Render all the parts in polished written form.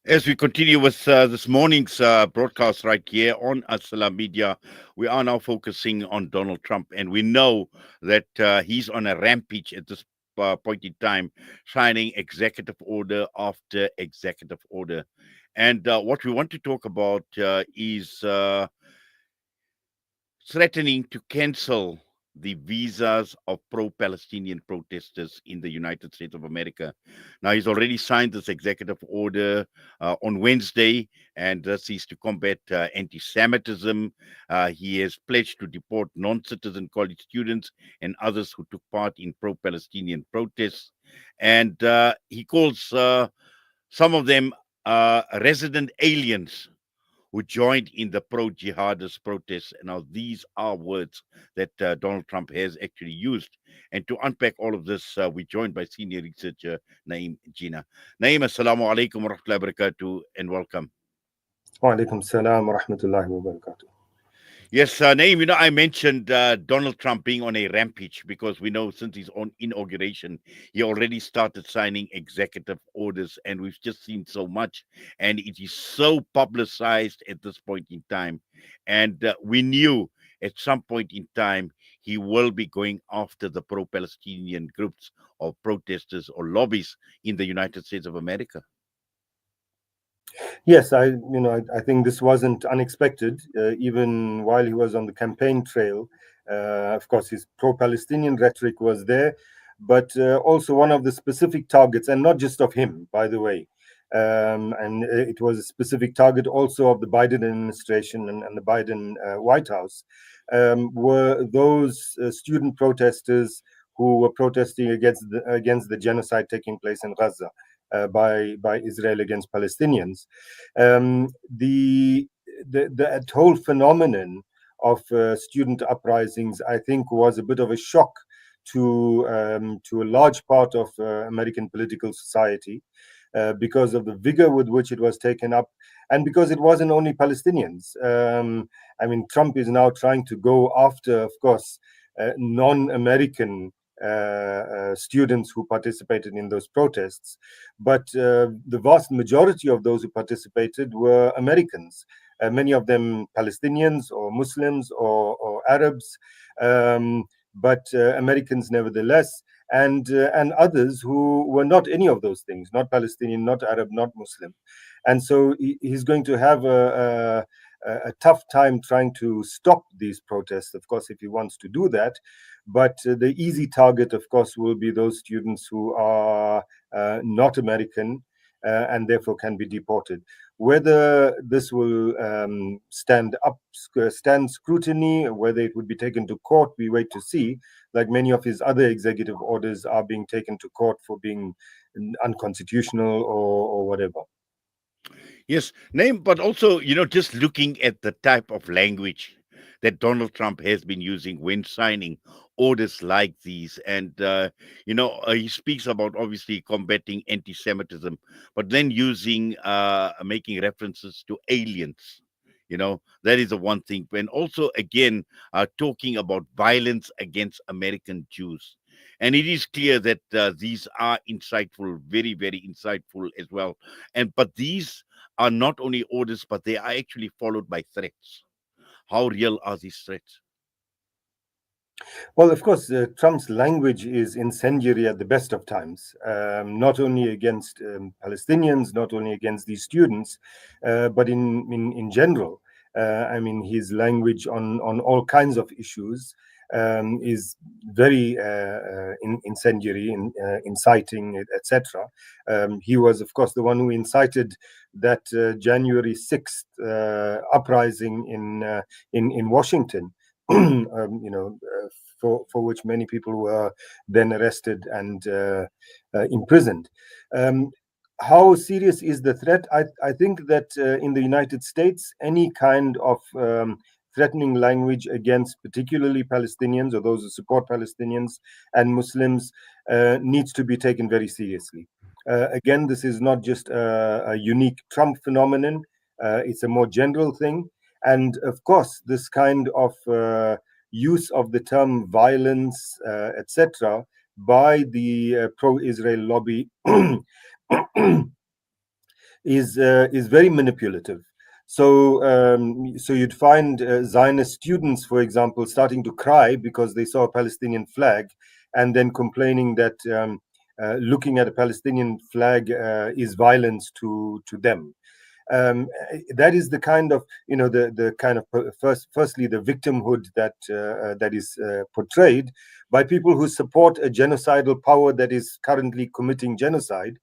As we continue with this morning's broadcast right here on Assalam Media, we are now focusing on Donald Trump, and we know that he's on a rampage at this point in time, signing executive order after executive order. And what we want to talk about is threatening to cancel the visas of pro-Palestinian protesters in the United States of America. Now, he's already signed this executive order on Wednesday, and this is to combat anti-Semitism. He has pledged to deport non-citizen college students and others who took part in pro-Palestinian protests. And he calls some of them resident aliens who joined in the pro-jihadist protests. Now, these are words that Donald Trump has actually used. And to unpack all of this, we're joined by senior researcher Naeem Jeenah. Naeem, assalamu alaikum wa rahmatullahi wa barakatuh, and welcome. Wa alaikum salam wa rahmatullahi wa barakatuh. Yes, Naeem, I mentioned Donald Trump being on a rampage because we know since his own inauguration, he already started signing executive orders, and we've just seen so much, and it is so publicized at this point in time. And we knew at some point in time he will be going after the pro-Palestinian groups or protesters or lobbies in the United States of America. Yes, I think this wasn't unexpected. Even while he was on the campaign trail, of course, his pro-Palestinian rhetoric was there, but also one of the specific targets, and not just of him, by the way. And it was a specific target also of the Biden administration and the Biden White House, were those student protesters who were protesting against the genocide taking place in Gaza. By Israel against Palestinians, the whole phenomenon of student uprisings, I think, was a bit of a shock to a large part of American political society because of the vigor with which it was taken up, and because it wasn't only Palestinians. Trump is now trying to go after, of course, non-American students who participated in those protests, but the vast majority of those who participated were Americans, many of them Palestinians or Muslims or Arabs, but Americans nevertheless, and others who were not any of those things, not Palestinian, not Arab, not Muslim. And so he's going to have a tough time trying to stop these protests, of course, if he wants to do that. But the easy target, of course, will be those students who are not American and therefore can be deported. Whether this will stand scrutiny, whether it would be taken to court, we wait to see. Like many of his other executive orders are being taken to court for being unconstitutional or whatever. Yes, name, but also, just looking at the type of language that Donald Trump has been using when signing orders like these. And, he speaks about obviously combating anti Semitism, but then making references to aliens. That is the one thing. And also, again, talking about violence against American Jews. And it is clear that these are insightful, very, very insightful as well. But these are not only orders, but they are actually followed by threats. How real are these threats? Well, of course, Trump's language is incendiary at the best of times, not only against Palestinians, not only against these students, but in general. His language on all kinds of issues is very incendiary, inciting, etc. He was, of course, the one who incited that January 6th uprising in Washington. For which many people were then arrested and imprisoned. How serious is the threat? I think that in the United States, any kind of threatening language against particularly Palestinians or those who support Palestinians and Muslims needs to be taken very seriously. Again, this is not just a unique Trump phenomenon. It's a more general thing. And of course, this kind of use of the term violence, etc., by the pro-Israel lobby is very manipulative. So you'd find Zionist students, for example, starting to cry because they saw a Palestinian flag, and then complaining that looking at a Palestinian flag is violence to them. That is the kind of, the kind of firstly the victimhood that is portrayed by people who support a genocidal power that is currently committing genocide.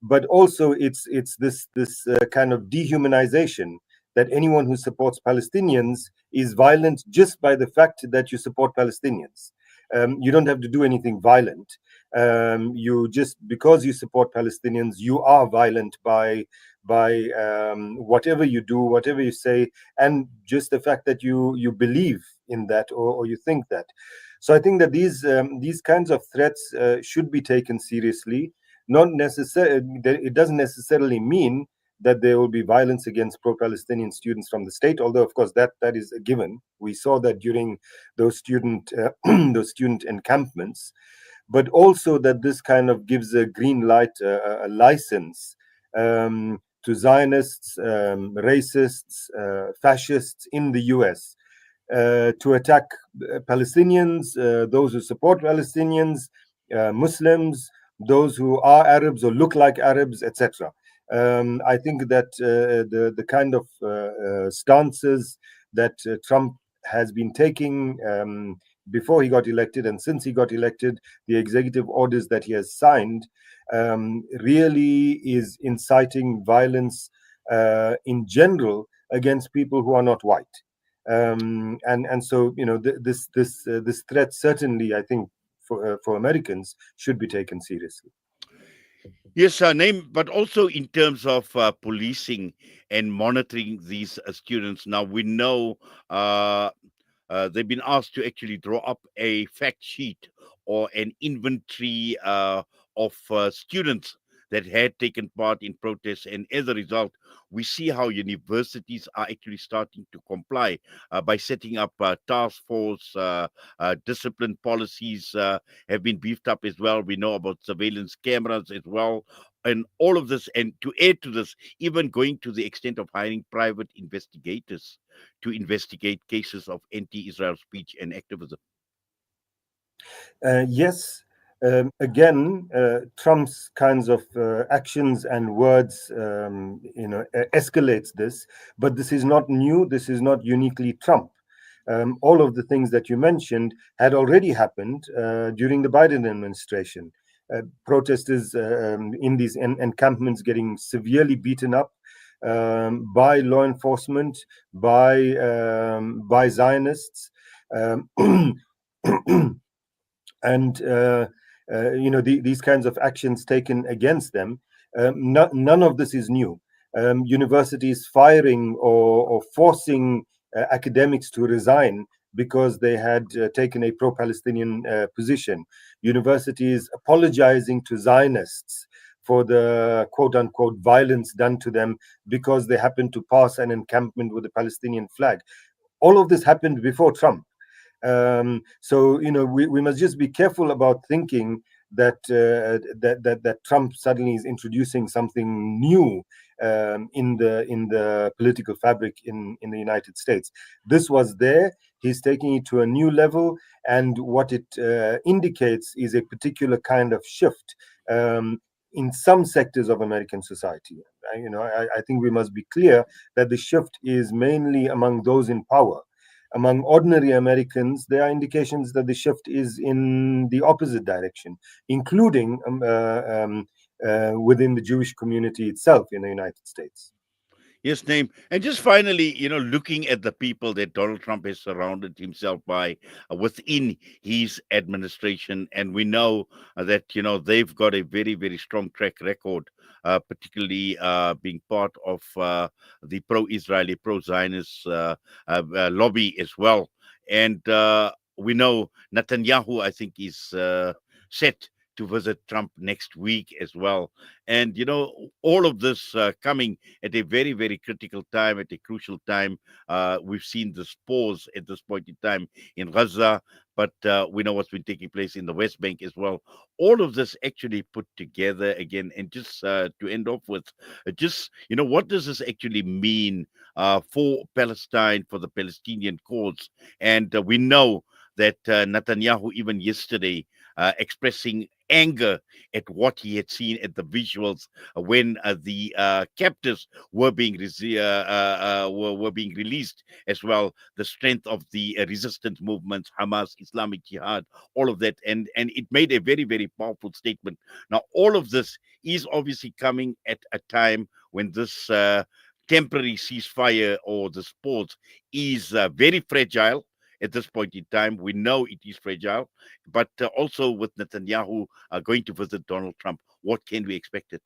But also it's this kind of dehumanization, that anyone who supports Palestinians is violent just by the fact that you support Palestinians. You don't have to do anything violent. You just, because you support Palestinians, you are violent by whatever you do, whatever you say, and just the fact that you believe in that, or you think that. So I think that these kinds of threats should be taken seriously. Not necessarily, it doesn't necessarily mean that there will be violence against pro-Palestinian students from the state, although of course that is a given. We saw that during those student those student encampments, but also that this kind of gives a green light, a license to Zionists, racists, fascists in the US to attack Palestinians, those who support Palestinians, Muslims, those who are Arabs or look like Arabs, etc. I think that the kind of stances that Trump has been taking before he got elected and since he got elected, the executive orders that he has signed, really is inciting violence in general against people who are not white. And so, this threat certainly, I think, for Americans should be taken seriously. Yes, name, but also in terms of policing and monitoring these students. Now we know they've been asked to actually draw up a fact sheet or an inventory of students that had taken part in protests, and as a result, we see how universities are actually starting to comply by setting up task force, discipline policies have been beefed up as well. We know about surveillance cameras as well, and all of this, and to add to this, even going to the extent of hiring private investigators to investigate cases of anti-Israel speech and activism. Yes. Again, Trump's kinds of actions and words, escalates this. But this is not new. This is not uniquely Trump. All of the things that you mentioned had already happened during the Biden administration. Protesters in these encampments getting severely beaten up by law enforcement, by Zionists. And these kinds of actions taken against them, none of this is new. Universities firing or forcing academics to resign because they had taken a pro-Palestinian position. Universities apologizing to Zionists for the quote-unquote violence done to them because they happened to pass an encampment with a Palestinian flag. All of this happened before Trump. So we must just be careful about thinking that that Trump suddenly is introducing something new in the political fabric in the United States. This was there. He's taking it to a new level, and what it indicates is a particular kind of shift in some sectors of American society. I think we must be clear that the shift is mainly among those in power. Among ordinary Americans, there are indications that the shift is in the opposite direction, including within the Jewish community itself in the United States. Yes, name. And just finally, looking at the people that Donald Trump has surrounded himself by within his administration, and we know that, they've got a very, very strong track record, particularly being part of the pro-Israeli, pro-Zionist lobby as well. And we know Netanyahu, I think, is set to visit Trump next week as well. And, all of this coming at a very, very critical time, at a crucial time. We've seen this pause at this point in time in Gaza, but we know what's been taking place in the West Bank as well. All of this actually put together again, and just to end off with, just what does this actually mean for Palestine, for the Palestinian cause? And we know that Netanyahu, even yesterday, expressing anger at what he had seen at the visuals when the captives were being were being released as well. The strength of the resistance movements, Hamas, Islamic Jihad, all of that, and it made a very, very powerful statement. Now, all of this is obviously coming at a time when this temporary ceasefire or this pause is very fragile. At this point in time, we know it is fragile, but also with Netanyahu going to visit Donald Trump, what can we expect it?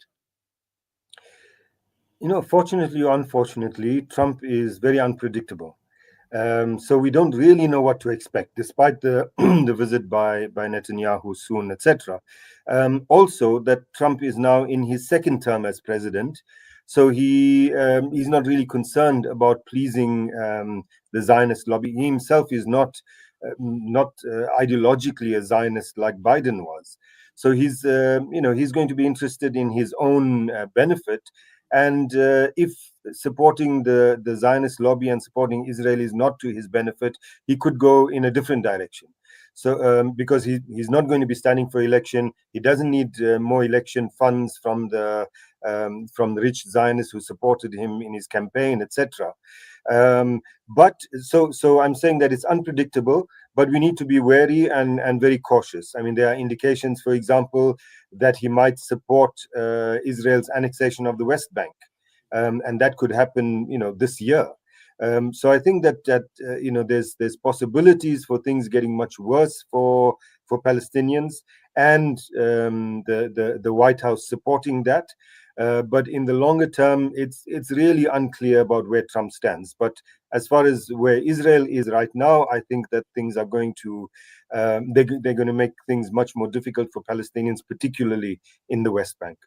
Fortunately or unfortunately, Trump is very unpredictable. So we don't really know what to expect, despite the the visit by Netanyahu soon, etc. Also, that Trump is now in his second term as president, so he's not really concerned about pleasing the Zionist lobby. He himself is not ideologically a Zionist like Biden was. So he's going to be interested in his own benefit, and if supporting the Zionist lobby and supporting Israel is not to his benefit, he could go in a different direction. So because he's not going to be standing for election, he doesn't need more election funds from the rich Zionists who supported him in his campaign, etc. But so I'm saying that it's unpredictable, but we need to be wary and very cautious. I mean, there are indications, for example, that he might support Israel's annexation of the West Bank, and that could happen, this year. So I think that there's possibilities for things getting much worse for Palestinians, and the White House supporting that. But in the longer term, it's really unclear about where Trump stands. But as far as where Israel is right now, I think that things are going to they're going to make things much more difficult for Palestinians, particularly in the West Bank.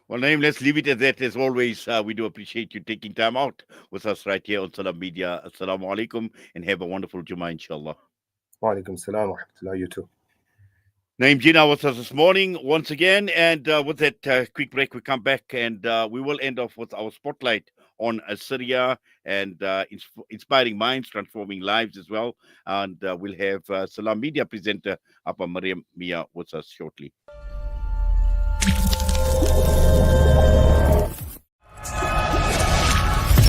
Well, Naeem, let's leave it at that. As always, we do appreciate you taking time out with us right here on Salam Media. Assalamu alaikum, and have a wonderful Jummah, inshallah. Wa alaikum salam wa rahmatullah. You too. Naeem Jeenah was us this morning once again, and with that quick break, we come back and we will end off with our spotlight on Syria and inspiring minds, transforming lives as well. And we'll have Salam Media presenter Apa Mariam Mia with us shortly.